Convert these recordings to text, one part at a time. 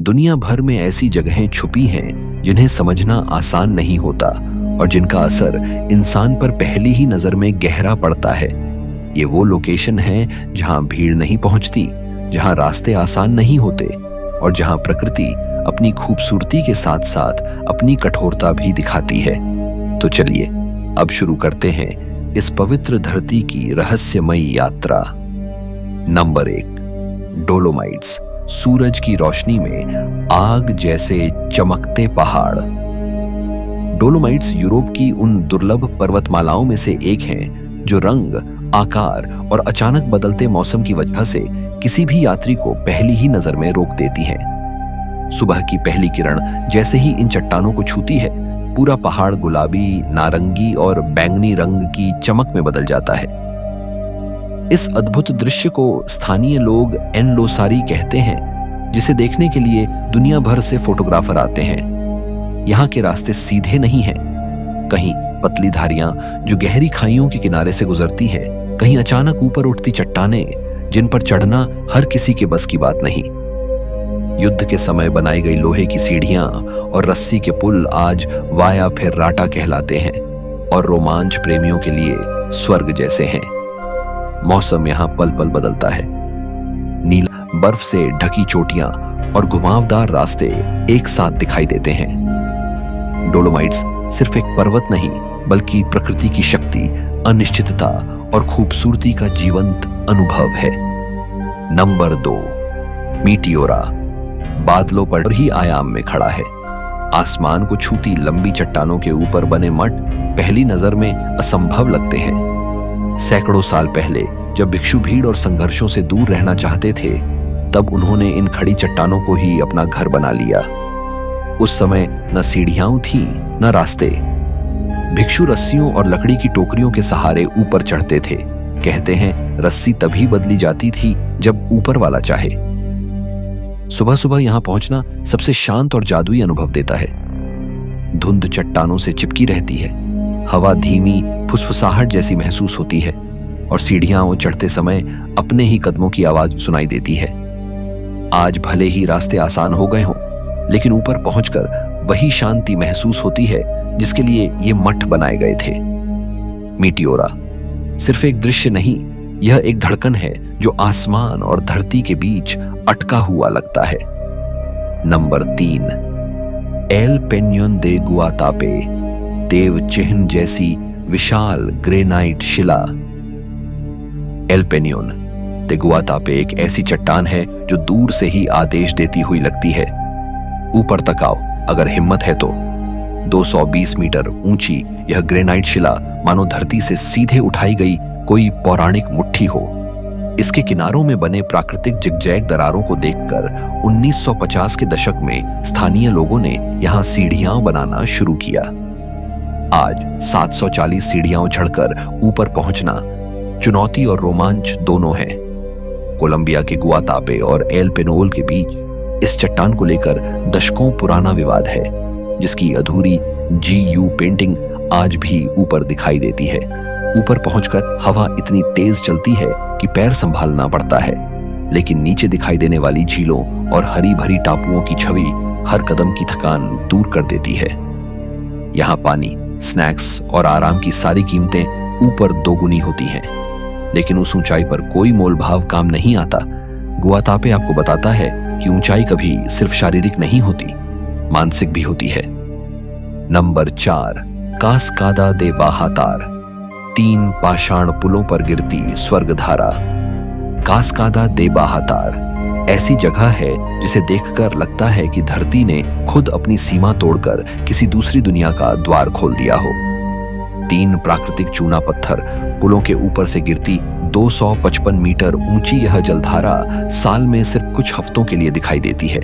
दुनिया भर में ऐसी जगहें छुपी हैं जिन्हें समझना आसान नहीं होता और जिनका असर इंसान पर पहली ही नजर में गहरा पड़ता है। ये वो लोकेशन है जहां भीड़ नहीं पहुंचती, जहां रास्ते आसान नहीं होते और जहां प्रकृति अपनी खूबसूरती के साथ साथ अपनी कठोरता भी दिखाती है। तो चलिए अब शुरू करते हैं इस पवित्र धरती की रहस्यमयी यात्रा। नंबर 1, डोलोमाइट्स, सूरज की रोशनी में आग जैसे चमकते पहाड़। डोलोमाइट्स यूरोप की उन दुर्लभ पर्वतमालाओं में से एक हैं जो रंग, आकार और अचानक बदलते मौसम की वजह से किसी भी यात्री को पहली ही नजर में रोक देती हैं। सुबह की पहली किरण जैसे ही इन चट्टानों को छूती है, पूरा पहाड़ गुलाबी, नारंगी और बैंगनी रंग की चमक में बदल जाता है। इस अद्भुत दृश्य को स्थानीय लोग एनलोसारी कहते हैं, जिसे देखने के लिए दुनिया भर से फोटोग्राफर आते हैं। यहाँ के रास्ते सीधे नहीं हैं, कहीं पतली धारियां जो गहरी खाइयों के किनारे से गुजरती हैं, कहीं अचानक ऊपर उठती चट्टानें जिन पर चढ़ना हर किसी के बस की बात नहीं। युद्ध के समय बनाई गई लोहे की सीढ़ियां और रस्सी के पुल आज वाया फेर्राटा कहलाते हैं और रोमांच प्रेमियों के लिए स्वर्ग जैसे हैं। मौसम यहाँ पल पल बदलता है। नीला बर्फ से ढकी चोटियां और घुमावदार रास्ते एक साथ दिखाई देते हैं। डोलोमाइट्स सिर्फ एक पर्वत नहीं, बल्कि प्रकृति की शक्ति, अनिश्चितता और खूबसूरती का जीवंत अनुभव है। नंबर 2, मीटियोरा, बादलों पर ही आयाम में खड़ा है। आसमान को छूती लंबी चट्टानों के ऊपर बने मठ पहली नजर में असंभव लगते हैं। सैकड़ों साल पहले जब भिक्षु भीड़ और संघर्षों से दूर रहना चाहते थे, तब उन्होंने इन खड़ी चट्टानों को ही अपना घर बना लिया। उस समय न सीढ़ियां थीं, न रास्ते। भिक्षु रस्सियों और लकड़ी की टोकरियों के सहारे ऊपर चढ़ते थे। कहते हैं रस्सी तभी बदली जाती थी जब ऊपर वाला चाहे। सुबह सुबह यहां पहुंचना सबसे शांत और जादुई अनुभव देता है। धुंध चट्टानों से चिपकी रहती है, हवा धीमी फुसफुसाहट जैसी महसूस होती है और सीढ़ियां चढ़ते समय अपने ही कदमों की आवाज सुनाई देती है। आज भले ही रास्ते आसान हो गए हों, लेकिन ऊपर पहुंचकर वही शांति महसूस होती है जिसके लिए ये मठ बनाए गए थे। मीटियोरा सिर्फ एक दृश्य नहीं, यह एक धड़कन है जो आसमान और धरती के बीच अटका हुआ लगता है। नंबर 3, एल पेन्योन दे गुआतापे, देव चिन्ह जैसी विशाल ग्रेनाइट शिला। एल पेन्योन दे गुआतापे एक ऐसी चट्टान है जो दूर से ही आदेश देती हुई लगती है। ऊपर तक आओ अगर हिम्मत है तो। 220 मीटर ऊंची यह ग्रेनाइट शिला मानो धरती से सीधे उठाई गई कोई पौराणिक मुट्ठी हो। इसके किनारों में बने प्राकृतिक जिगजैग दरारों को देखकर 1950 के दशक में स्थानीय लोगों ने यहां सीढ़ियां बनाना शुरू किया। आज 740 सीढ़ियां चढ़कर ऊपर पहुंचना चुनौती और रोमांच दोनों है। कोलंबिया के गुआतापे और एल पेनोल के बीच इस चट्टान को लेकर दशकों पुराना विवाद है, जिसकी अधूरी GU पेंटिंग आज भी ऊपर दिखाई देती है। ऊपर पहुंचकर हवा इतनी तेज चलती है कि पैर संभालना पड़ता है, लेकिन नीचे दिखाई देने वाली झीलों और हरी भरी टापुओं की छवि हर कदम की थकान दूर कर देती है। यहाँ पानी, स्नैक्स और आराम की सारी कीमतें ऊपर दोगुनी होती हैं, लेकिन उस ऊंचाई पर कोई मोलभाव काम नहीं आता। गुआतापे आपको बताता है कि ऊंचाई कभी सिर्फ शारीरिक नहीं होती, मानसिक भी होती है। नंबर 4, कास्कादा दे बाहातार, 3 पाषाण पुलों पर गिरती स्वर्गधारा। कास्कादा दे बाहातार ऐसी जगह है जिसे देखकर लगता है कि धरती ने खुद अपनी सीमा तोड़कर किसी दूसरी दुनिया का द्वार खोल दिया हो। 3 प्राकृतिक चूना पत्थर पुलों के ऊपर से गिरती 255 मीटर ऊंची यह जलधारा साल में सिर्फ कुछ हफ्तों के लिए दिखाई देती है,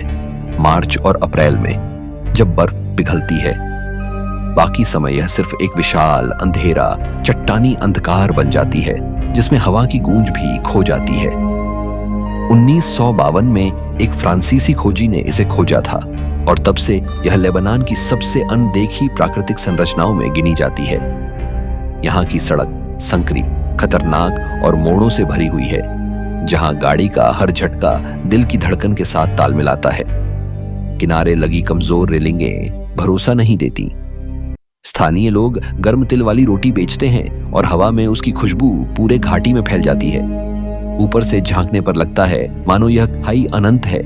मार्च और अप्रैल में, जब बर्फ पिघलती है। बाकी समय यह सिर्फ एक विशाल अंधेरा चट्टानी अंधकार बन जाती है, जिसमें हवा की गूंज भी खो जाती है। 1952 में एक फ्रांसीसी खोजी ने इसे खोजा था और तब से यह लेबनान की सबसे अनदेखी प्राकृतिक संरचनाओं में गिनी जाती है। यहाँ की सड़क संकरी, खतरनाक और मोड़ों से भरी हुई है, जहां गाड़ी का हर झटका दिल की धड़कन के साथ ताल मिलाता है। किनारे लगी कमजोर रेलिंगें भरोसा नहीं देती। स्थानीय लोग गर्म तिल वाली रोटी बेचते हैं और हवा में उसकी खुशबू पूरे घाटी में फैल जाती है। ऊपर से झांकने पर लगता है मानो यह खाई अनंत है।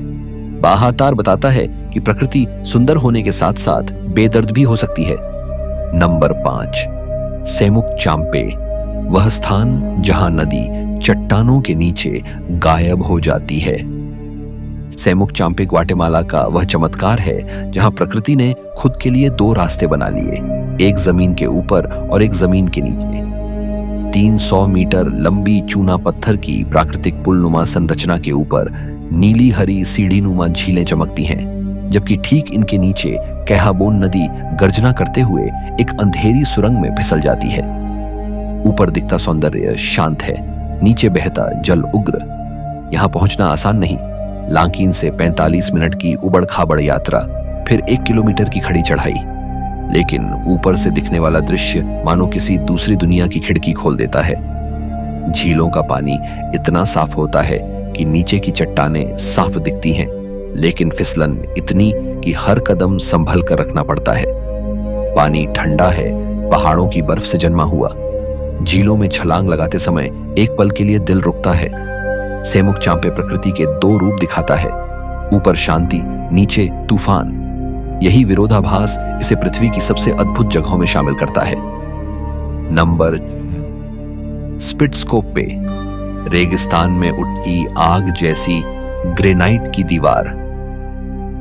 बाहातार बताता है कि प्रकृति सुंदर होने के साथ साथ बेदर्द भी हो सकती है। नंबर 5, सेमुक चाम्पे, वह स्थान जहां नदी चट्टानों के नीचे गायब हो जाती है। सेमुक चाम्पे ग्वाटेमाला का वह चमत्कार है जहां प्रकृति ने खुद के लिए 2 रास्ते बना लिए, एक जमीन के ऊपर और एक जमीन के नीचे। 300 मीटर लंबी चूना पत्थर की प्राकृतिक पुलनुमा संरचना के ऊपर नीली हरी सीढ़ी नुमा झीलें चमकती हैं, जबकि ठीक इनके नीचे कैहाबोन नदी गर्जना करते हुए एक अंधेरी सुरंग में फिसल जाती है। ऊपर दिखता सौंदर्य शांत है, नीचे बहता जल उग्र। यहां पहुंचना आसान नहीं। लांकीन से 45 मिनट की उबड़ खाबड़ यात्रा, फिर 1 किलोमीटर की खड़ी चढ़ाई। लेकिन ऊपर से दिखने वाला दृश्य मानो किसी दूसरी दुनिया की खिड़की खोल देता है। झीलों का पानी इतना साफ होता है कि नीचे की चट्टानें साफ दिखती हैं, लेकिन फिसलन इतनी कि हर कदम संभल कर रखना पड़ता है। पानी ठंडा है, पहाड़ों की बर्फ से जन्मा हुआ। झीलों में छलांग लगाते समय एक पल के लिए दिल रुकता है। सेमुक चाम्पे प्रकृति के 2 रूप दिखाता है, ऊपर शांति, नीचे तूफान। यही विरोधाभास इसे पृथ्वी की सबसे अद्भुत जगहों में शामिल करता है। नंबर 6, स्पिट्सकोपे, रेगिस्तान में उठी आग जैसी ग्रेनाइट की दीवार।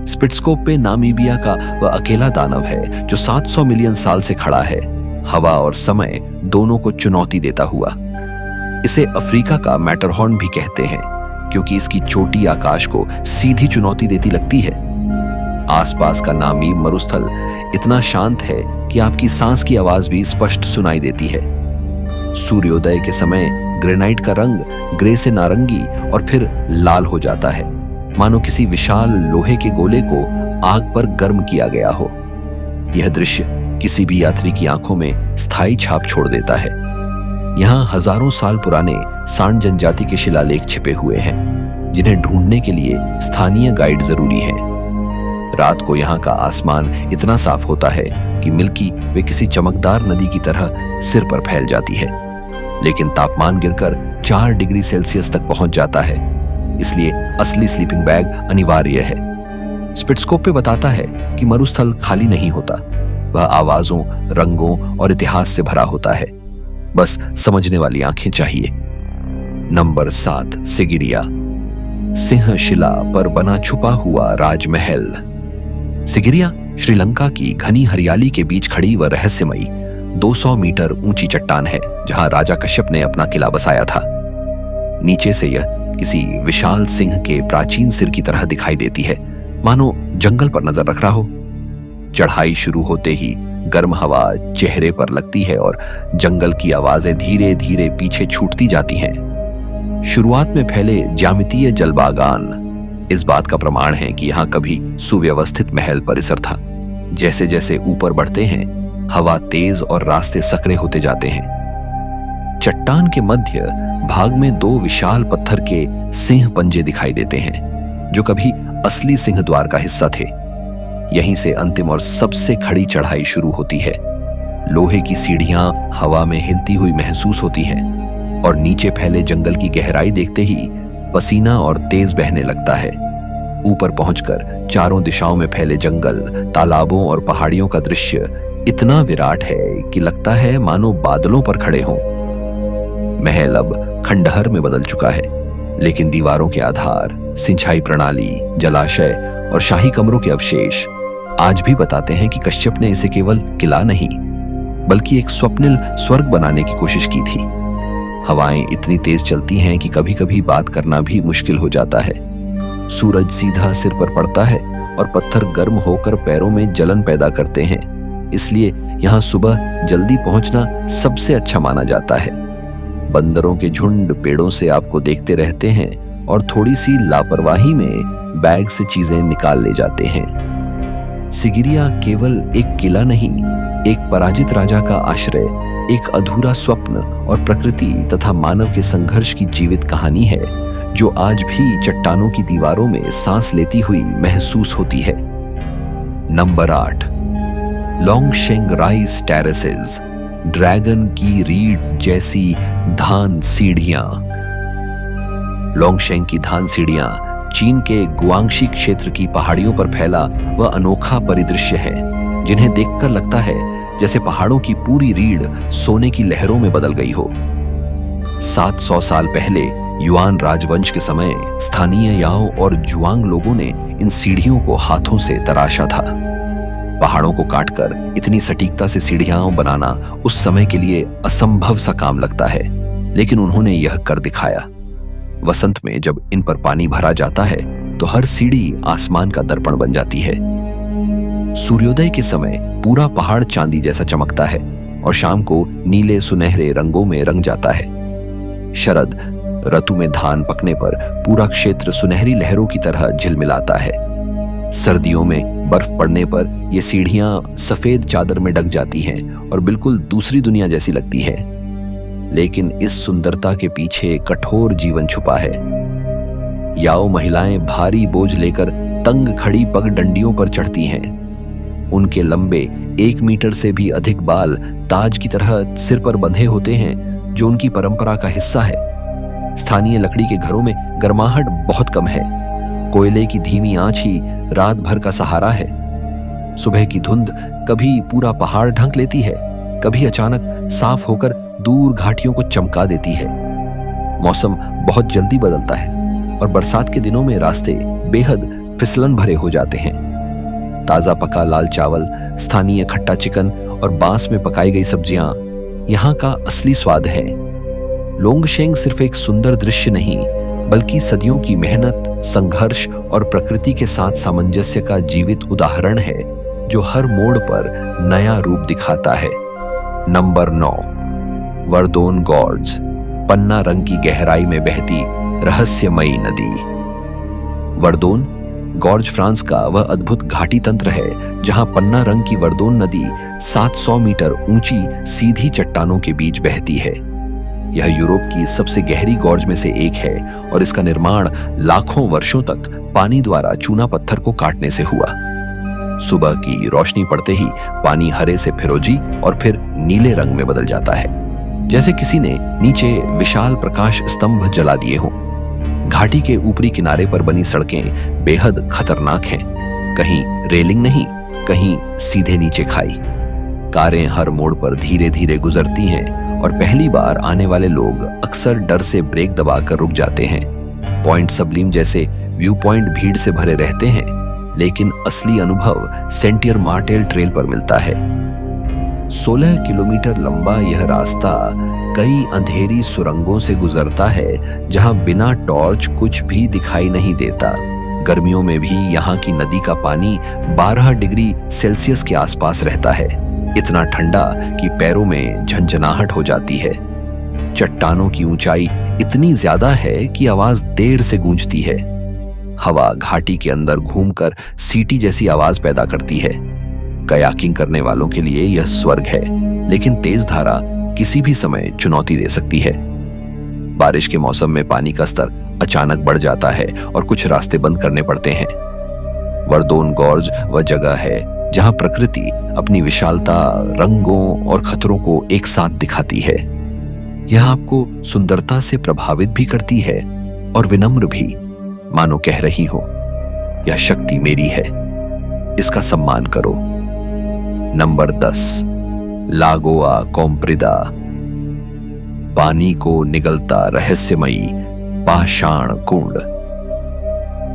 स्पिट्सकोपे नामीबिया का वह अकेला दानव है जो 700 मिलियन साल से खड़ा है, हवा और समय दोनों को चुनौती देता हुआ। इसे अफ्रीका का मैटरहॉर्न भी कहते हैं क्योंकि इसकी चोटी आकाश को सीधी चुनौती देती लगती है। आसपास का नामी मरुस्थल इतना शांत है कि आपकी सांस की आवाज भी स्पष्ट सुनाई देती है। सूर्योदय के समय ग्रेनाइट का रंग ग्रे से नारंगी और फिर लाल हो जाता है, मानो किसी विशाल लोहे के गोले को आग पर गर्म किया गया हो। यह दृश्य किसी भी यात्री की आंखों में स्थायी छाप छोड़ देता है। यहाँ हजारों साल पुराने सांड जनजाति के शिलालेख छिपे हुए हैं, जिन्हें ढूंढने के लिए स्थानीय गाइड जरूरी है। रात को यहाँ का आसमान इतना साफ होता है कि मिल्की वे किसी चमकदार नदी की तरह सिर पर फैल जाती है, लेकिन तापमान गिरकर 4 डिग्री सेल्सियस तक पहुंच जाता है, इसलिए असली स्लीपिंग बैग अनिवार्य है। स्पिट्सकोपे बताता है कि मरुस्थल खाली नहीं होता, वह आवाजों, रंगों और इतिहास से भरा होता है। बस समझने वाली आंखें चाहिए। नंबर 7, सिगिरिया, सिंह शिला पर बना छुपा हुआ राजमहल। सिगिरिया श्रीलंका की घनी हरियाली के बीच खड़ी व रहस्यमयी 200 मीटर ऊंची चट्टान है जहां राजा कश्यप ने अपना किला बसाया था। नीचे से यह किसी विशाल सिंह के प्राचीन सिर की तरह दिखाई देती है, मानो जंगल पर नजर रख रहा हो। चढ़ाई शुरू होते ही गर्म हवा चेहरे पर लगती है और जंगल की आवाजें धीरे धीरे पीछे छूटती जाती हैं। शुरुआत में फैले ज्यामितीय जलबागान इस बात का प्रमाण है कि यहाँ कभी सुव्यवस्थित महल परिसर था। जैसे जैसे ऊपर बढ़ते हैं, हवा तेज और रास्ते सकरे होते जाते हैं। चट्टान के मध्य भाग में 2 विशाल पत्थर के सिंह पंजे दिखाई देते हैं, जो कभी असली सिंह द्वार का हिस्सा थे। यहीं से अंतिम और सबसे खड़ी चढ़ाई शुरू होती है। लोहे की सीढ़ियां हवा में हिलती हुई महसूस होती हैं और नीचे फैले जंगल की गहराई देखते ही पसीना और तेज बहने लगता है। ऊपर पहुंचकर चारों दिशाओं में फैले जंगल, तालाबों और पहाड़ियों का दृश्य इतना विराट है कि लगता है मानो बादलों पर खड़े हों। महल अब खंडहर में बदल चुका है, लेकिन दीवारों के आधार, सिंचाई प्रणाली, जलाशय और शाही कमरों के अवशेष आज भी बताते हैं कि कश्यप ने इसे केवल किला नहीं बल्कि एक स्वप्निल स्वर्ग बनाने की कोशिश की थी। हवाएं इतनी तेज चलती हैं कि कभी कभी बात करना भी मुश्किल हो जाता है। सूरज सीधा सिर पर पड़ता है और पत्थर गर्म होकर पैरों में जलन पैदा करते हैं, इसलिए यहाँ सुबह जल्दी पहुंचना सबसे अच्छा माना जाता है। बंदरों के झुंड पेड़ों से आपको देखते रहते हैं और थोड़ी सी लापरवाही में बैग से चीजें निकाल ले जाते हैं। सिगिरिया केवल एक किला नहीं, एक पराजित राजा का आश्रय, एक अधूरा स्वप्न और प्रकृति तथा मानव के संघर्ष की जीवित कहानी है, जो आज भी चट्टानों की दीवारों में सांस लेती हुई महसूस होती है। नंबर 8, लोंगशेंग राइस टेरेसेस, ड्रैगन की रीढ़ जैसी धान सीढ़ियां। लोंगशेंग की धान सीढ़ियां चीन के गुआंगशी क्षेत्र की पहाड़ियों पर फैला वह अनोखा परिदृश्य है जिन्हें देखकर लगता है जैसे पहाड़ों की पूरी रीढ़ सोने की लहरों में बदल गई हो। 700 साल पहले युआन राजवंश के समय स्थानीय याओ और जुआंग लोगों ने इन सीढ़ियों को हाथों से तराशा था। पहाड़ों को काटकर इतनी सटीकता से सीढ़ियां बनाना उस समय के लिए असंभव सा काम लगता है, लेकिन उन्होंने यह कर दिखाया। वसंत में जब इन पर पानी भरा जाता है तो हर सीढ़ी आसमान का दर्पण बन जाती है। सूर्योदय के समय पूरा पहाड़ चांदी जैसा चमकता है और शाम को नीले सुनहरे रंगों में रंग जाता है। शरद ऋतु में धान पकने पर पूरा क्षेत्र सुनहरी लहरों की तरह झिलमिलाता है। सर्दियों में बर्फ पड़ने पर ये सीढ़ियां सफेद चादर में ढक जाती हैं और बिल्कुल दूसरी दुनिया जैसी लगती है। लेकिन इस सुंदरता के पीछे कठोर जीवन छुपा है। याओ महिलाएं भारी बोझ लेकर तंग खड़ी पगडंडियों पर चढ़ती हैं। उनके लंबे 1 मीटर से भी अधिक बाल ताज की तरह सिर पर बंधे होते हैं, जो उनकी परंपरा का हिस्सा है। स्थानीय लकड़ी के घरों में गर्माहट बहुत कम है। कोयले की धीमी आंच ही रात भर का सहारा है। सुबह की धुंध कभी पूरा पहाड़ ढक लेती है, कभी अचानक साफ होकर दूर घाटियों को चमका देती है। मौसम बहुत जल्दी बदलता है और बरसात के दिनों में रास्ते बेहद फिसलन भरे हो जाते हैं। ताजा पका लाल चावल, स्थानीय खट्टा चिकन और बांस में पकाई गई सब्जियां यहाँ का असली स्वाद है। लोंगशेंग सिर्फ एक सुंदर दृश्य नहीं, बल्कि सदियों की मेहनत, संघर्ष और प्रकृति के साथ सामंजस्य का जीवित उदाहरण है, जो हर मोड़ पर नया रूप दिखाता है। नंबर 9, वर्दोन गॉर्ज, पन्ना रंग की गहराई में बहती रहस्यमयी नदी। वर्दोन गॉर्ज फ्रांस का वह अद्भुत घाटी तंत्र है जहां पन्ना रंग की वर्दोन नदी 700 मीटर ऊंची सीधी चट्टानों के बीच बहती है। यह यूरोप की सबसे गहरी गॉर्ज में से एक है और इसका निर्माण लाखों वर्षों तक पानी द्वारा चूना पत्थर को काटने से हुआ। सुबह की रोशनी पड़ते ही पानी हरे से फिरोजी और फिर नीले रंग में बदल जाता है, जैसे किसी ने नीचे विशाल प्रकाश स्तंभ जला दिए हों। घाटी के ऊपरी किनारे पर बनी सड़कें बेहद खतरनाक हैं। कहीं रेलिंग नहीं, कहीं सीधे नीचे खाई। कारें हर मोड़ पर धीरे धीरे गुजरती हैं और पहली बार आने वाले लोग अक्सर डर से ब्रेक दबाकर रुक जाते हैं। पॉइंट सबलीम जैसे व्यू पॉइंट भीड़ से भरे रहते हैं, लेकिन असली अनुभव सेंटियर मार्टेल ट्रेल पर मिलता है। 16 किलोमीटर लंबा यह रास्ता कई अंधेरी सुरंगों से गुजरता है, जहां बिना टॉर्च कुछ भी दिखाई नहीं देता। गर्मियों में भी यहाँ की नदी का पानी 12 डिग्री सेल्सियस के आसपास रहता है, इतना ठंडा कि पैरों में झंझनाहट हो जाती है। चट्टानों की ऊंचाई इतनी ज्यादा है कि आवाज देर से गूंजती है। हवा घाटी के अंदर घूमकर सीटी जैसी आवाज पैदा करती है। कयाकिंग करने वालों के लिए यह स्वर्ग है, लेकिन तेज धारा किसी भी समय चुनौती दे सकती है। बारिश के मौसम में पानी का स्तर अचानक बढ़ जाता है और कुछ रास्ते बंद करने पड़ते हैं। वर्दोन गॉर्ज वह जगह है जहां प्रकृति अपनी विशालता, रंगों और खतरों को एक साथ दिखाती है। यह आपको सुंदरता से प्रभावित भी करती है और विनम्र भी, मानो कह रही हो, यह शक्ति मेरी है, इसका सम्मान करो। नंबर 10, लागोआ कॉम्प्रिदा, पानी को निगलता रहस्यमयी पाषाण कुंड।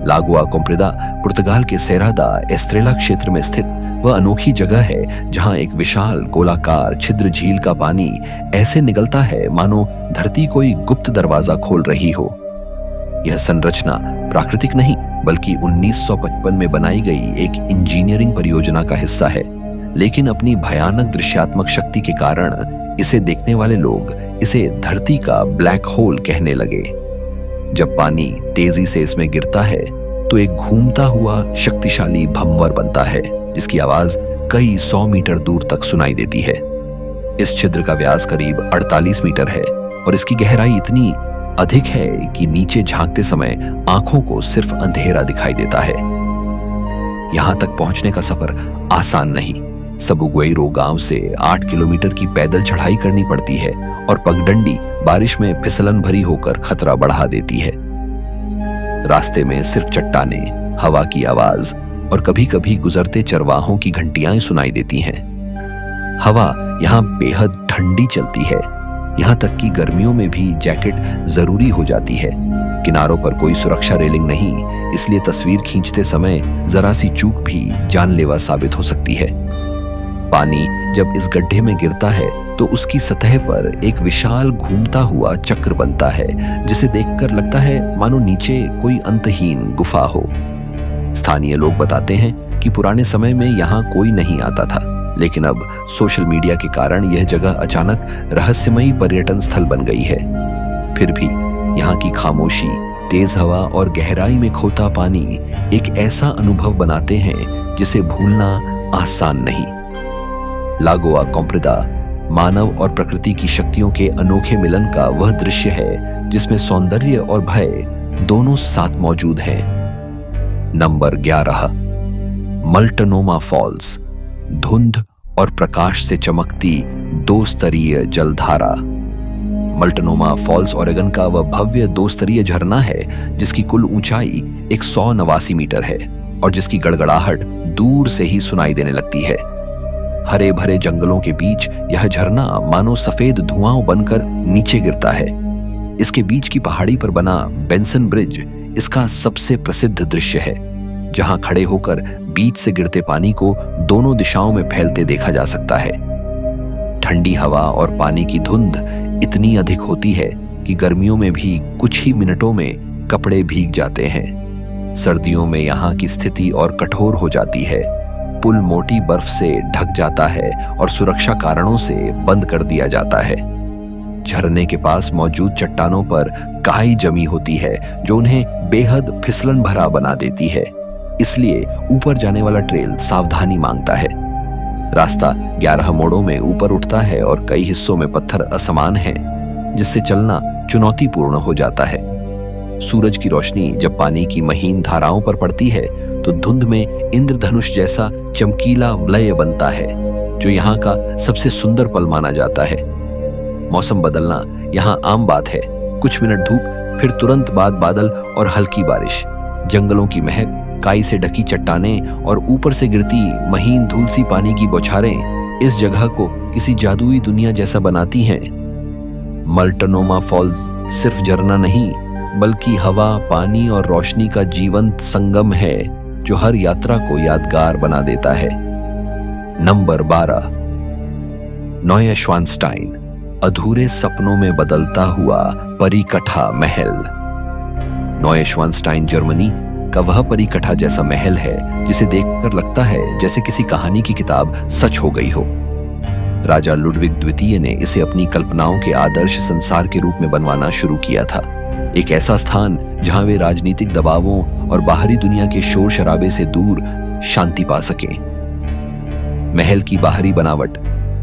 लागोआ कॉम्प्रिदा पुर्तगाल के सेरा दा एस्ट्रेला क्षेत्र में स्थित वह अनोखी जगह है जहां एक विशाल गोलाकार छिद्र झील का पानी ऐसे निगलता है मानो धरती कोई गुप्त दरवाजा खोल रही हो। यह संरचना प्राकृतिक नहीं, बल्कि 1955 में बनाई गई एक इंजीनियरिंग परियोजना का हिस्सा है, लेकिन अपनी भयानक दृश्यात्मक शक्ति के कारण इसे देखने वाले लोग इसे धरती का ब्लैक होल कहने लगे। जब पानी तेजी से इसमें गिरता है तो एक घूमता हुआ शक्तिशाली भंवर बनता है, जिसकी आवाज कई 100 मीटर दूर तक सुनाई देती है। इस छिद्र का व्यास करीब 48 मीटर है और इसकी गहराई इतनी अधिक है कि नीचे झांकते समय आंखों को सिर्फ अंधेरा दिखाई देता है। यहां तक पहुंचने का सफर आसान नहीं। सबुगुएरो गांव से 8 किलोमीटर की पैदल चढ़ाई करनी पड़ती है और पगडंडी बारिश में फिसलन भरी होकर खतरा बढ़ा देती है। रास्ते में सिर्फ चट्टाने, हवा की आवाज और कभी कभी गुजरते चरवाहों की घंटियां सुनाई देती हैं। हवा यहाँ बेहद ठंडी चलती है, यहाँ तक कि गर्मियों में भी जैकेट जरूरी हो जाती है। किनारों पर कोई सुरक्षा रेलिंग नहीं, इसलिए तस्वीर खींचते समय जरा सी चूक भी जानलेवा साबित हो सकती है। पानी जब इस गड्ढे में गिरता है तो उसकी सतह पर एक विशाल घूमता हुआ चक्र बनता है, जिसे देखकर लगता है मानो नीचे कोई अंतहीन गुफा हो। स्थानीय लोग बताते हैं कि पुराने समय में यहाँ कोई नहीं आता था, लेकिन अब सोशल मीडिया के कारण यह जगह अचानक रहस्यमयी पर्यटन स्थल बन गई है। फिर भी यहाँ की खामोशी, तेज हवा और गहराई में खोता पानी एक ऐसा अनुभव बनाते हैं जिसे भूलना आसान नहीं। लागोआ कॉम्प्रिदा मानव और प्रकृति की शक्तियों के अनोखे मिलन का वह दृश्य है जिसमें सौंदर्य और भय दोनों साथ मौजूद हैं। नंबर 11, मल्टनोमा फॉल्स, धुंध और प्रकाश से चमकती 2 स्तरीय जलधारा। मल्टनोमा फॉल्स ओरेगन का वह भव्य 2 स्तरीय झरना है जिसकी कुल ऊंचाई 189 मीटर है और जिसकी गड़गड़ाहट दूर से ही सुनाई देने लगती है। हरे भरे जंगलों के बीच यह झरना मानो सफेद धुआं बनकर नीचे गिरता है। इसके बीच की पहाड़ी पर बना बेंसन ब्रिज इसका सबसे प्रसिद्ध दृश्य है, जहां खड़े होकर बीच से गिरते पानी को दोनों दिशाओं में फैलते देखा जा सकता है। ठंडी हवा और पानी की धुंध इतनी अधिक होती है कि गर्मियों में भी कुछ ही मिनटों में कपड़े भीग जाते हैं। सर्दियों में यहाँ की स्थिति और कठोर हो जाती है। पुल मोटी बर्फ से ढक जाता है और सुरक्षा कारणों से बंद कर दिया जाता है। झरने के पास मौजूद चट्टानों पर काई जमी होती है जो उन्हें बेहद फिसलन भरा बना देती है, इसलिए ऊपर जाने वाला ट्रेल सावधानी मांगता है। रास्ता 11 मोड़ों में ऊपर उठता है और कई हिस्सों में पत्थर असमान हैं, जिससे चलना चुनौतीपूर्ण हो जाता है। सूरज की रोशनी जब पानी की महीन धाराओं पर पड़ती है तो धुंध में इंद्रधनुष जैसा चमकीला वलय बनता है, जो यहाँ का सबसे सुंदर पल माना जाता है। मौसम बदलना यहाँ आम बात है। कुछ मिनट धूप, फिर तुरंत बाद बादल और हल्की बारिश। जंगलों की महक, काई से ढकी चट्टानें और ऊपर से गिरती महीन धूल सी पानी की बौछारें इस जगह को किसी जादुई दुनिया जैसा बनाती हैं। मल्टनोमा फॉल्स सिर्फ झरना नहीं, बल्कि हवा, पानी और रोशनी का जीवंत संगम है जो हर यात्रा को यादगार बना देता है। नंबर 12, नोयश्वानस्टाइन, अधूरे सपनों में बदलता हुआ परिकठा महल। नोयश्वानस्टाइन जर्मनी का वह परिकठा जैसा महल है जिसे देखकर लगता है जैसे किसी कहानी की किताब सच हो गई हो। राजा लुडविग द्वितीय ने इसे अपनी कल्पनाओं के आदर्श संसार के रूप में बनवाना शुरू किया था, एक ऐसा स्थान जहां वे राजनीतिक दबावों और बाहरी दुनिया के शोर शराबे से दूर शांति पा सकें। महल की बाहरी बनावट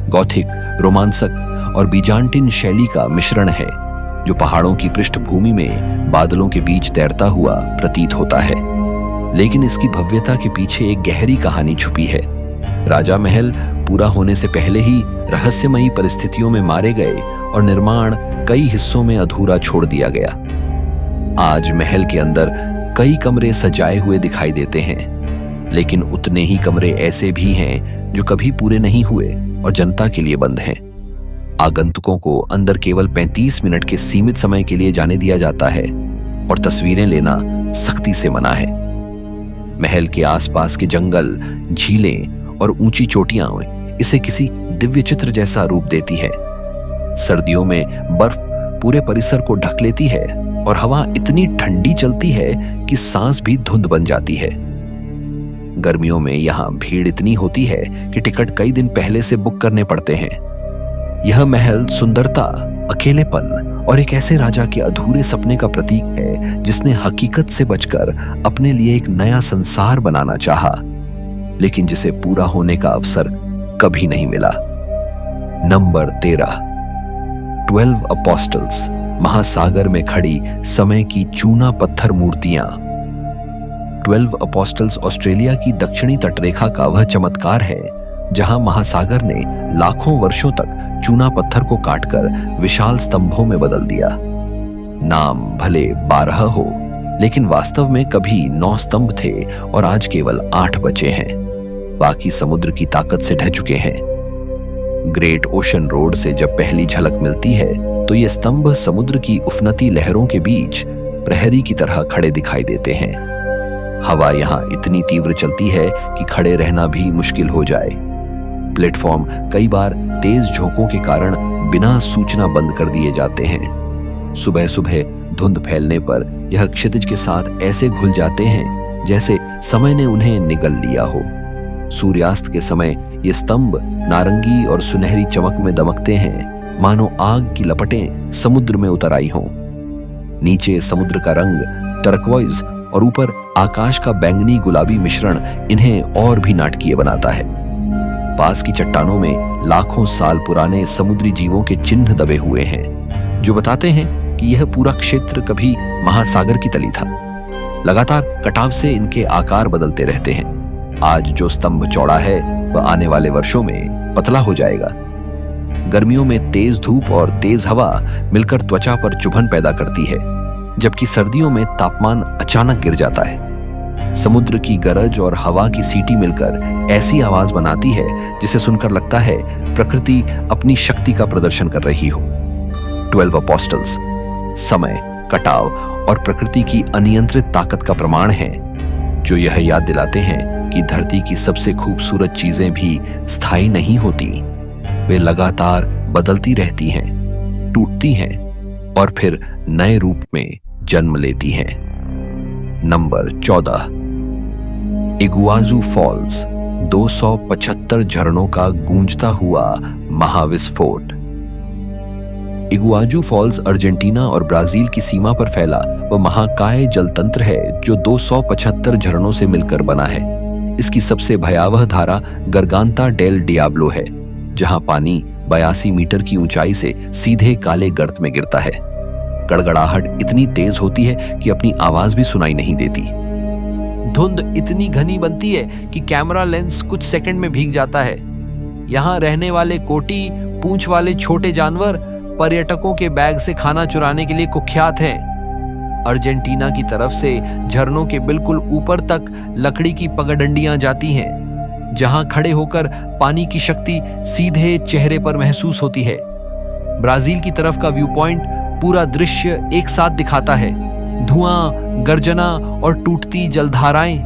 गॉथिक, रोमांसक और बीजांटिन शैली का मिश्रण है, जो पहाड़ों की पृष्ठभूमि में बादलों के बीच तैरता हुआ प्रतीत होता है। लेकिन इसकी भव्यता के पीछे एक गहरी कहानी छुपी है। राजा महल पूरा होने से पहले ही रहस्यमयी परिस्थितियों में मारे गए और निर्माण कई हिस्सों में अधूरा छोड़ दिया गया। आज महल के अंदर कई कमरे सजाए हुए दिखाई देते हैं, लेकिन उतने ही कमरे ऐसे भी हैं जो कभी पूरे नहीं हुए और जनता के लिए बंद हैं। आगंतुकों को अंदर केवल 35 मिनट के सीमित समय के लिए जाने दिया जाता है और तस्वीरें लेना सख्ती से मना है। महल के आसपास के जंगल, झीलें और ऊंची चोटियां इसे किसी दिव्य चित्र जैसा रूप देती है। सर्दियों में बर्फ पूरे परिसर को ढक लेती है और हवा इतनी ठंडी चलती है कि सांस भी धुंध बन जाती है। गर्मियों में यहाँ भीड़ इतनी होती है कि टिकट कई दिन पहले से बुक करने पड़ते हैं। यह महल सुंदरता, अकेलेपन और एक ऐसे राजा के अधूरे सपने का प्रतीक है जिसने हकीकत से बचकर अपने लिए एक नया संसार बनाना चाहा, लेकिन जिसे पूरा होने का अवसर कभी नहीं मिला। नंबर 13, 12 अपोस्टल्स, महासागर में खड़ी समय की चूना पत्थर मूर्तियां। 12 अपोस्टल्स ऑस्ट्रेलिया की दक्षिणी तटरेखा का वह चमत्कार है जहां महासागर ने लाखों वर्षों तक चूना पत्थर को काटकर विशाल स्तंभों में बदल दिया। नाम भले 12 हो, लेकिन वास्तव में कभी 9 स्तंभ थे और आज केवल 8 बचे हैं। बाकी समुद्र की ताकत से ढह चुके हैं। ग्रेट ओशन रोड से जब पहली झलक मिलती है तो ये स्तंभ समुद्र की उफनती लहरों के बीच प्रहरी की तरह खड़े दिखाई देते हैं। हवा यहाँ इतनी तीव्र चलती है कि खड़े रहना भी मुश्किल हो जाए। प्लेटफॉर्म कई बार तेज झोंकों के कारण बिना सूचना बंद कर दिए जाते हैं। सुबह सुबह धुंध फैलने पर यह क्षितिज के साथ ऐसे घुल जाते हैं जैसे समय ने उन्हें निगल लिया हो। सूर्यास्त के समय ये स्तंभ नारंगी और सुनहरी चमक में दमकते हैं, मानो आग की लपटें समुद्र में उतर आई हों। नीचे समुद्र का रंग टर्कवाइज और ऊपर आकाश का बैंगनी गुलाबी मिश्रण इन्हें और भी नाटकीय बनाता है। पास की चट्टानों में लाखों साल पुराने समुद्री जीवों के चिन्ह दबे हुए हैं, जो बताते हैं कि यह पूरा क्षेत्र कभी महासागर की तली था। लगातार कटाव से इनके आकार बदलते रहते हैं। आज जो स्तंभ चौड़ा है वह आने वाले वर्षों में पतला हो जाएगा। गर्मियों में तेज धूप और तेज हवा मिलकर त्वचा पर चुभन पैदा करती है, जबकि सर्दियों में तापमान अचानक गिर जाता है। समुद्र की गरज और हवा की सीटी मिलकर ऐसी आवाज बनाती है जिसे सुनकर लगता है प्रकृति अपनी शक्ति का प्रदर्शन कर रही हो। 12 अपोस्टल्स समय, कटाव और प्रकृति की अनियंत्रित ताकत का प्रमाण है, जो यह याद दिलाते हैं कि धरती की सबसे खूबसूरत चीजें भी स्थायी नहीं होती। वे लगातार बदलती रहती हैं, टूटती हैं और फिर नए रूप में जन्म लेती हैं। नंबर 14, इगुआजू फॉल्स, 275 झरनों का गूंजता हुआ महाविस्फोट। इगुआजू फॉल्स अर्जेंटीना और ब्राजील की सीमा पर फैला वह महाकाय जलतंत्र है जो 275 झरनों से मिलकर बना है। इसकी सबसे भयावह धारा गरगांता डेल डियाब्लो है, जहां पानी 82 मीटर की ऊंचाई से सीधे काले गर्त में गिरता है। गड़गड़ाहट इतनी तेज होती है कि अपनी आवाज भी सुनाई नहीं देती। धुंध इतनी घनी बनती है कि कैमरा लेंस कुछ सेकंड में भीग जाता है। यहाँ रहने वाले कोटी पूंछ वाले छोटे जानवर पर्यटकों के बैग से खाना चुराने के लिए कुख्यात हैं। अर्जेंटीना की तरफ से झरनों के बिल्कुल ऊपर तक लकड़ी की पगडंडियां जाती हैं, जहां खड़े होकर पानी की शक्ति सीधे चेहरे पर महसूस होती है। ब्राजील की तरफ का व्यू पॉइंट पूरा दृश्य एक साथ दिखाता है, धुआं, गर्जना और टूटती जलधाराएं।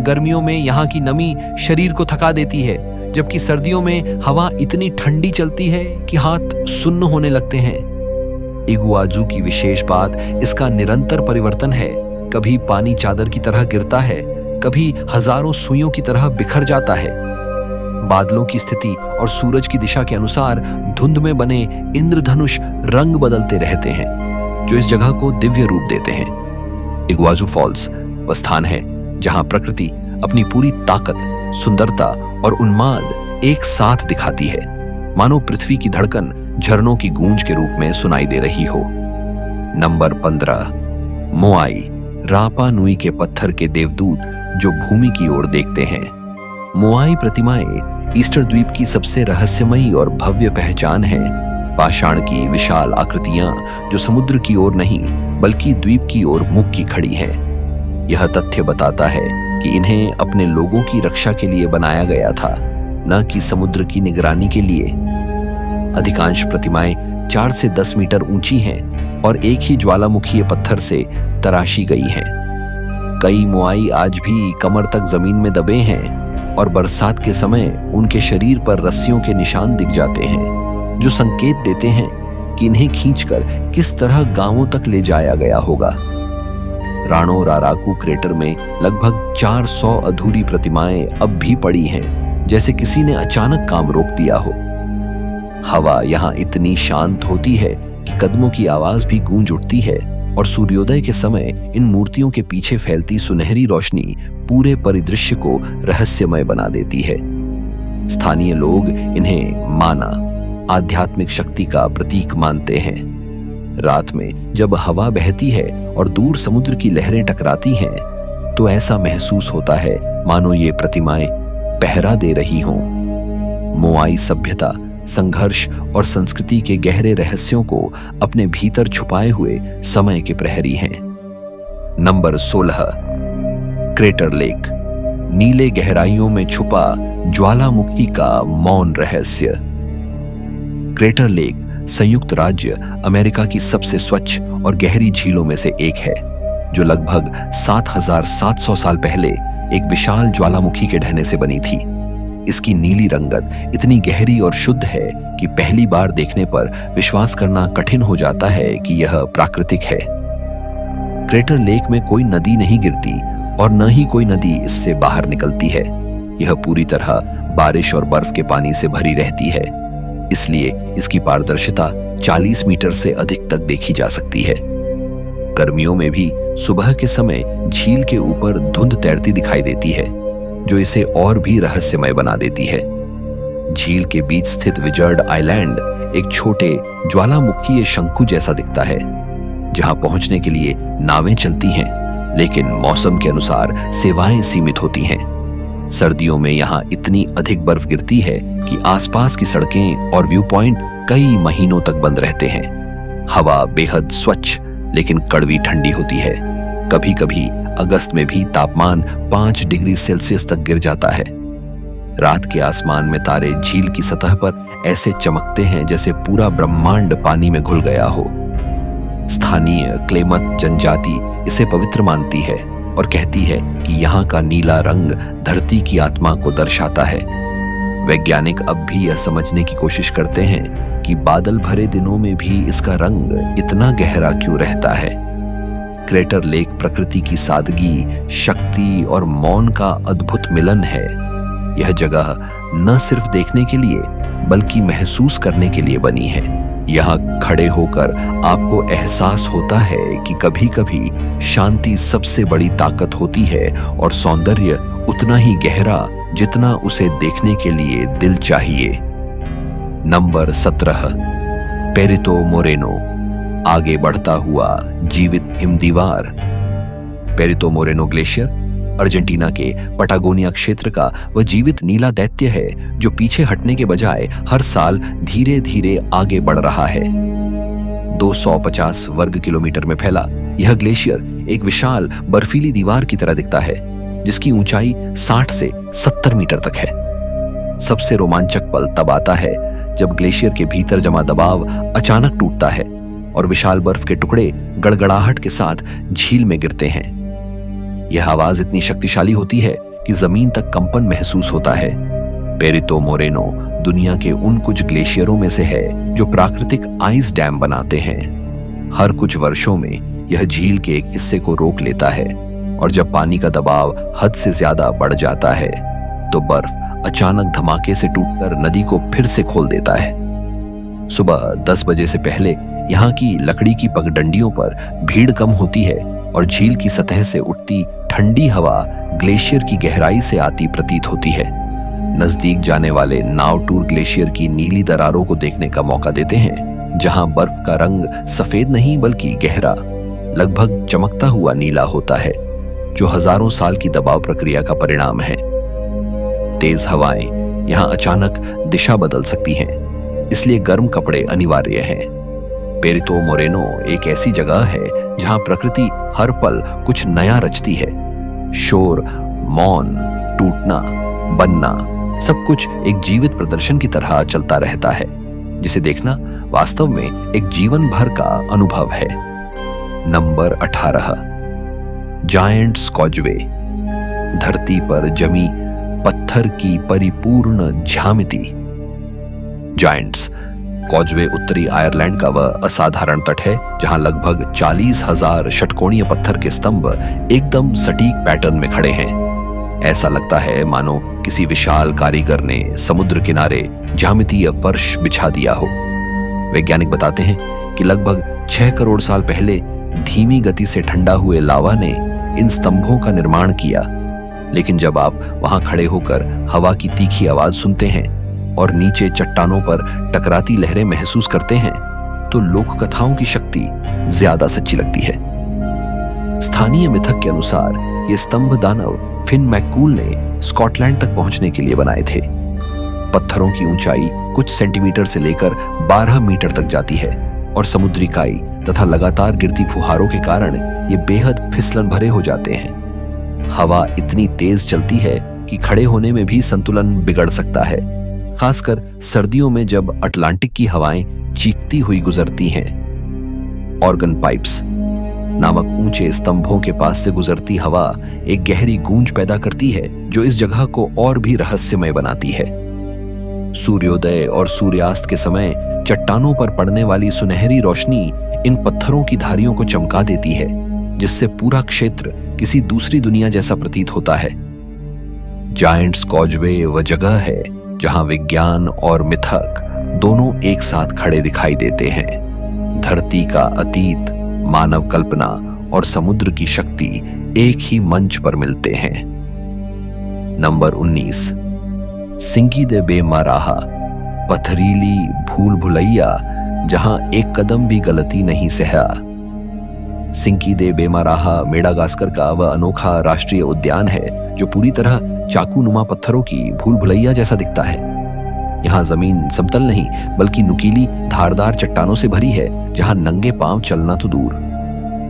गर्मियों में यहाँ की नमी शरीर को थका देती है, जबकि सर्दियों में हवा इतनी ठंडी चलती है कि हाथ सुन्न होने लगते हैं। इगुआजू की विशेष बात इसका निरंतर परिवर्तन है। कभी पानी चादर की तरह गिरता है, कभी हजारों सुइयों की तरह बिखर जाता है। बादलों की स्थिति और सूरज की दिशा के अनुसार धुंध में बने इंद्रधनुष रंग बदलते रहते हैं, जो इस जगह को दिव्य रूप देते हैं। इगुआजू फॉल्स वह स्थान है जहां प्रकृति अपनी पूरी ताकत, सुंदरता और उन्माद एक साथ दिखाती है, मानो पृथ्वी की धड़कन झरनों की गूंज के रूप में सुनाई दे रही हो। नंबर 15, मोआई, रापा नुई के पत्थर के देवदूत जो भूमि की ओर देखते हैं। मोआई प्रतिमाएं ईस्टर द्वीप की सबसे रहस्यमयी और भव्य पहचान है। पाषाण की विशाल आकृतियां जो समुद्र की ओर नहीं बल्कि द्वीप की ओर मुख की खड़ी हैं। यह तथ्य बताता है कि इन्हें अपने लोगों की रक्षा के लिए बनाया गया था, न कि समुद्र की निगरानी के लिए। अधिकांश प्रतिमाएं 4 से 10 मीटर ऊंची हैं और एक ही ज्वालामुखीय पत्थर से तराशी गई हैं। कई मोआई आज भी कमर तक जमीन में दबे हैं और बरसात के समय उनके शरीर पर रस्सियों के निशान दिख जाते हैं, जो संकेत देते हैं कि इन्हें खींचकर किस तरह गांवों तक ले जाया गया होगा। राणो राराकू क्रेटर में लगभग 400 अधूरी प्रतिमाएं अब भी पड़ी हैं, जैसे किसी ने अचानक काम रोक दिया हो। हवा यहाँ इतनी शांत होती है कि कदमों की आवाज भी गूंज उठती है और सूर्योदय के समय इन मूर्तियों के पीछे फैलती सुनहरी रोशनी पूरे परिदृश्य को रहस्यमय बना देती है। स्थानीय लोग इन्हें माना, आध्यात्मिक शक्ति का प्रतीक मानते हैं। रात में जब हवा बहती है और दूर समुद्र की लहरें टकराती हैं, तो ऐसा महसूस होता है मानो ये प्रतिमाएं पहरा दे रही हों। मोआई सभ्यता संघर्ष और संस्कृति के गहरे रहस्यों को अपने भीतर छुपाए हुए समय के प्रहरी हैं। नंबर 16, क्रेटर लेक, नीले गहराइयों में छुपा ज्वालामुखी का मौन रहस्य। क्रेटर लेक संयुक्त राज्य अमेरिका की सबसे स्वच्छ और गहरी झीलों में से एक है, जो लगभग 7,700 साल पहले एक विशाल ज्वालामुखी के ढहने से बनी थी। इसकी नीली रंगत इतनी गहरी और शुद्ध है कि पहली बार देखने पर विश्वास करना कठिन हो जाता है कि यह प्राकृतिक है। क्रेटर लेक में कोई नदी नहीं गिरती और न ही कोई नदी इससे बाहर निकलती है। यह पूरी तरह बारिश और बर्फ के पानी से भरी रहती है, इसलिए इसकी पारदर्शिता 40 मीटर से अधिक तक देखी जा सकती है। गर्मियों में भी सुबह के समय झील के ऊपर धुंध तैरती दिखाई देती है, जो इसे और भी रहस्यमय बना देती है। झील के बीच स्थित विजर्ड आइलैंड एक छोटे ज्वालामुखीय शंकु जैसा दिखता है, जहां पहुंचने के लिए नावें चलती हैं, लेकिन मौसम के अनुसार सेवाएं सीमित होती हैं। सर्दियों में यहां इतनी अधिक बर्फ गिरती है कि आसपास की सड़कें और व्यू पॉइंट कई महीनों तक बंद रहते हैं। हवा बेहद स्वच्छ लेकिन कड़वी ठंडी होती है। कभी कभी अगस्त में भी तापमान 5 डिग्री सेल्सियस तक गिर जाता है। रात के आसमान में तारे झील की सतह पर ऐसे चमकते हैं जैसे पूरा ब्रह्मांड पानी में घुल गया हो। स्थानीय क्लेमत जनजाति इसे पवित्र मानती है और कहती है कि यहाँ का नीला रंग धरती की आत्मा को दर्शाता है। वैज्ञानिक अब भी यह समझने की कोशिश करते हैं कि बादल भरे दिनों में भी इसका रंग इतना गहरा क्यों रहता है। क्रेटर लेक प्रकृति की सादगी, शक्ति और मौन का अद्भुत मिलन है। यह जगह न सिर्फ देखने के लिए बल्कि महसूस करने के लिए बनी है। यहाँ खड़े होकर आपको एहसास होता है कि कभी-कभी शांति सबसे बड़ी ताकत होती है और सौंदर्य उतना ही गहरा जितना उसे देखने के लिए दिल चाहिए। नंबर 17, पेरितो मोरेनो, आगे बढ़ता हुआ जीवित हिमदीवार। पेरितो मोरेनो ग्लेशियर अर्जेंटीना के पटागोनिया क्षेत्र का वह जीवित नीला दैत्य है जो पीछे हटने के बजाय हर साल धीरे धीरे आगे बढ़ रहा है। 250 वर्ग किलोमीटर में फैला यह ग्लेशियर एक विशाल बर्फीली दीवार की तरह दिखता है, जिसकी ऊंचाई 60 से 70 मीटर तक है। सबसे रोमांचक पल तब आता है जब ग्लेशियर के भीतर जमा दबाव अचानक टूटता है और विशाल बर्फ के टुकड़े गड़गड़ाहट के साथ झील में गिरते हैं। यह आवाज इतनी शक्तिशाली होती है कि जमीन तक कंपन महसूस होता है। पेरितो मोरेनो दुनिया के उन कुछ ग्लेशियरों में से है जो प्राकृतिक आइस डैम बनाते हैं। हर कुछ वर्षों में यह झील के एक हिस्से को रोक लेता है और जब पानी का दबाव हद से ज्यादा बढ़ जाता है तो बर्फ अचानक धमाके से टूटकर नदी को फिर से खोल देता है। सुबह 10 बजे से पहले यहाँ की लकड़ी की पगडंडियों पर भीड़ कम होती है और झील की सतह से उठती ठंडी हवा ग्लेशियर की गहराई से आती प्रतीत होती है। नजदीक जाने वाले नाव टूर ग्लेशियर की नीली दरारों को देखने का मौका देते हैं, जहां बर्फ का रंग सफेद नहीं बल्कि गहरा, लगभग चमकता हुआ नीला होता है, जो हजारों साल की दबाव प्रक्रिया का परिणाम है। तेज हवाएं यहां अचानक दिशा बदल सकती हैं, इसलिए गर्म कपड़े अनिवार्य हैं। पेरितो मोरेनो एक ऐसी जगह है जहां प्रकृति हर पल कुछ नया रचती है। शोर, मौन, टूटना, बनना, सब कुछ एक जीवित प्रदर्शन की तरह चलता रहता है, जिसे देखना वास्तव में एक जीवन भर का अनुभव है। नंबर 18, जायंट्स कॉजवे, धरती पर जमी पत्थर की परिपूर्ण ज्यामिति। जायंट्स कॉजवे उत्तरी आयरलैंड का वह असाधारण तट है जहां लगभग 40,000 षटकोणीय पत्थर के स्तंभ एकदम सटीक पैटर्न में खड़े हैं। ऐसा लगता है मानो किसी विशाल कारीगर ने समुद्र किनारे ज्यामितीय फर्श बिछा दिया हो। वैज्ञानिक बताते हैं कि लगभग 6 करोड़ साल पहले धीमी गति से ठंडा हुए लावा ने इन स्तंभों का निर्माण किया, लेकिन जब आप वहां खड़े होकर हवा की तीखी आवाज सुनते हैं और नीचे चट्टानों पर टकराती लहरें महसूस करते हैं तो लोक कथाओं की शक्ति ज्यादा सच्ची लगती है। स्थानीय मिथक के अनुसार ये स्तंभ दानव फिन मैककूल ने स्कॉटलैंड तक पहुंचने के लिए बनाए थे। पत्थरों की ऊंचाई कुछ सेंटीमीटर से लेकर 12 मीटर तक जाती है और समुद्री काई तथा लगातार गिरती फुहारों के कारण ये बेहद फिसलन भरे हो जाते हैं। हवा इतनी तेज चलती है कि खड़े होने में भी संतुलन बिगड़ सकता है, खासकर सर्दियों में जब अटलांटिक की हवाएं चीखती हुई गुजरती हैं। ऑर्गन पाइप्स नामक ऊंचे स्तंभों के पास से गुजरती हवा एक गहरी गूंज पैदा करती है जो इस जगह को और भी रहस्यमय बनाती है। सूर्योदय और सूर्यास्त के समय चट्टानों पर पड़ने वाली सुनहरी रोशनी इन पत्थरों की धारियों को चमका देती है, जिससे पूरा क्षेत्र किसी दूसरी दुनिया जैसा प्रतीत होता है। जायंट्स कॉजवे वह जगह है जहां विज्ञान और मिथक दोनों एक साथ खड़े दिखाई देते हैं। धरती का अतीत, मानव कल्पना और समुद्र की शक्ति एक ही मंच पर मिलते हैं। नंबर 19, सिंकी दे बेमाराहा, पथरीली भूल भुलैया जहां एक कदम भी गलती नहीं सहा। सिंकी दे बेमाराहा मेडागास्कर का वह अनोखा राष्ट्रीय उद्यान है जो पूरी तरह चाकूनुमा पत्थरों की भूल भुलैया जैसा दिखता है। यहाँ जमीन समतल नहीं बल्कि नुकीली धारदार चट्टानों से भरी है, जहां नंगे पांव चलना तो दूर,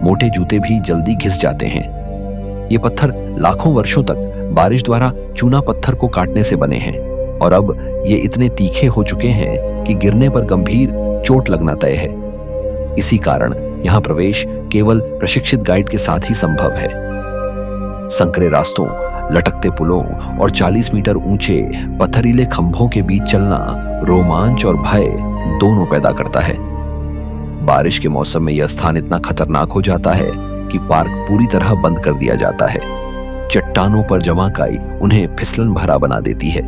मोटे जूते भी जल्दी घिस जाते हैं। ये पत्थर लाखों वर्षों तक बारिश द्वारा चूना पत्थर को काटने से बने हैं और अब ये इतने तीखे हो चुके हैं कि गिरने पर गंभीर चोट लगना तय है। इसी कारण यहाँ प्रवेश केवल प्रशिक्षित गाइड के साथ ही संभव है। संकरे रास्तों, लटकते पुलों और 40 मीटर ऊंचे पथरीले खंभों के बीच चलना रोमांच और भय दोनों पैदा करता है। बारिश के मौसम में यह स्थान इतना खतरनाक हो जाता है कि पार्क पूरी तरह बंद कर दिया जाता है। चट्टानों पर जमा काई उन्हें फिसलन भरा बना देती है।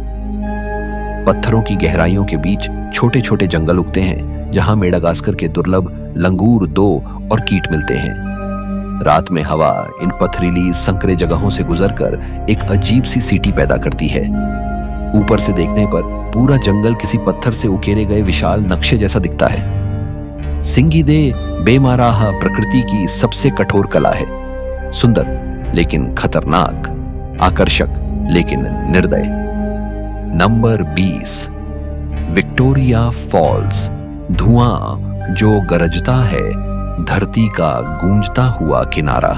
पत्थरों की गहराइयों के बीच छोटे छोटे जंगल उगते हैं, जहां मेडागास्कर के दुर्लभ लंगूर, दो और कीट मिलते हैं। रात में हवा इन पथरीली संकरे जगहों से गुजरकर एक अजीब सी सीटी पैदा करती है। ऊपर से देखने पर पूरा जंगल किसी पत्थर से उकेरे गए विशाल नक्शे जैसा दिखता है। सिंगी दे बेमाराहा प्रकृति की सबसे कठोर कला है, सुंदर लेकिन खतरनाक, आकर्षक लेकिन निर्दय। नंबर 20, विक्टोरिया फॉल्स, धुआं जो गरजता है, धरती का गूंजता हुआ किनारा।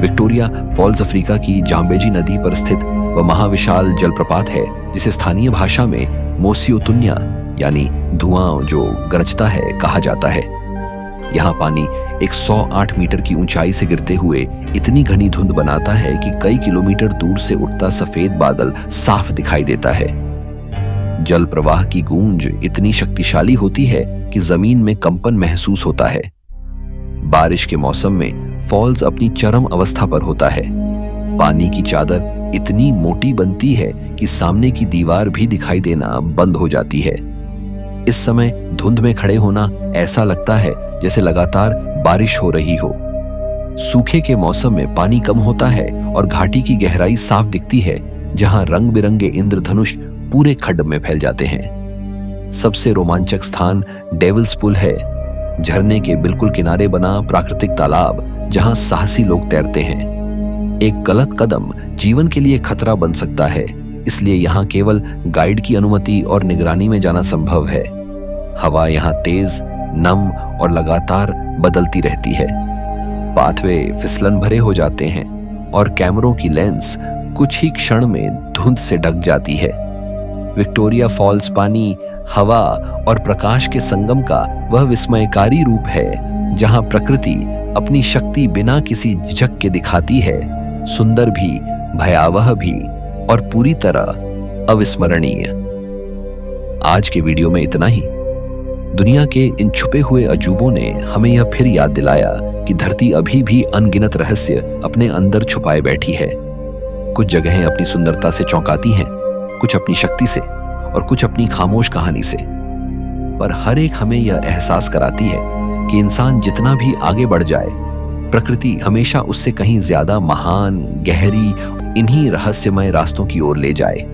विक्टोरिया फॉल्स अफ्रीका की जाम्बेजी नदी पर स्थित वह महाविशाल जलप्रपात है जिसे स्थानीय भाषा में मोसियोतुन्या यानी धुआं जो गरजता है कहा जाता है। यहाँ पानी 108 मीटर की ऊंचाई से गिरते हुए इतनी घनी धुंध बनाता है कि कई किलोमीटर दूर से उठता सफेद बादल साफ दिखाई देता है। जल प्रवाह की गूंज इतनी शक्तिशाली होती है कि जमीन में कंपन महसूस होता है। बारिश के मौसम में फॉल्स अपनी चरम अवस्था पर होता है। पानी की चादर इतनी मोटी बनती है कि सामने की दीवार भी दिखाई देना बंद हो जाती है। इस समय धुंध में खड़े होना ऐसा लगता है जैसे लगातार बारिश हो रही हो। सूखे के मौसम में पानी कम होता है और घाटी की गहराई साफ दिखती है, जहां रंग बिरंगे इंद्रधनुष पूरे खड्ड में फैल जाते हैं। सबसे रोमांचक स्थान डेविल्स पुल है, झरने के बिल्कुल किनारे बना प्राकृतिक तालाब जहां साहसी लोग तैरते हैं। एक गलत कदम जीवन के लिए खतरा बन सकता है, इसलिए यहाँ केवल गाइड की अनुमति और निगरानी में जाना संभव है। हवा यहाँ तेज, नम और लगातार बदलती रहती है। पाथवे फिसलन भरे हो जाते हैं और कैमरों की लेंस कुछ ही क्षण में धुंध से ढक जाती है। विक्टोरिया फॉल्स पानी, हवा और प्रकाश के संगम का वह विस्मयकारी रूप है जहां प्रकृति अपनी शक्ति बिना किसी झिझक के दिखाती है, सुंदर भी, भयावह भी और पूरी तरह अविस्मरणीय। आज के वीडियो में इतना ही। दुनिया के इन छुपे हुए अजूबों ने हमें यह फिर याद दिलाया कि धरती अभी भी अनगिनत रहस्य अपने अंदर छुपाए बैठी है। कुछ जगहें अपनी सुंदरता से चौंकाती हैं, कुछ अपनी शक्ति से और कुछ अपनी खामोश कहानी से, पर हर एक हमें यह एहसास कराती है कि इंसान जितना भी आगे बढ़ जाए, प्रकृति हमेशा उससे कहीं ज्यादा महान, गहरी, इन्हीं रहस्यमय रास्तों की ओर ले जाए।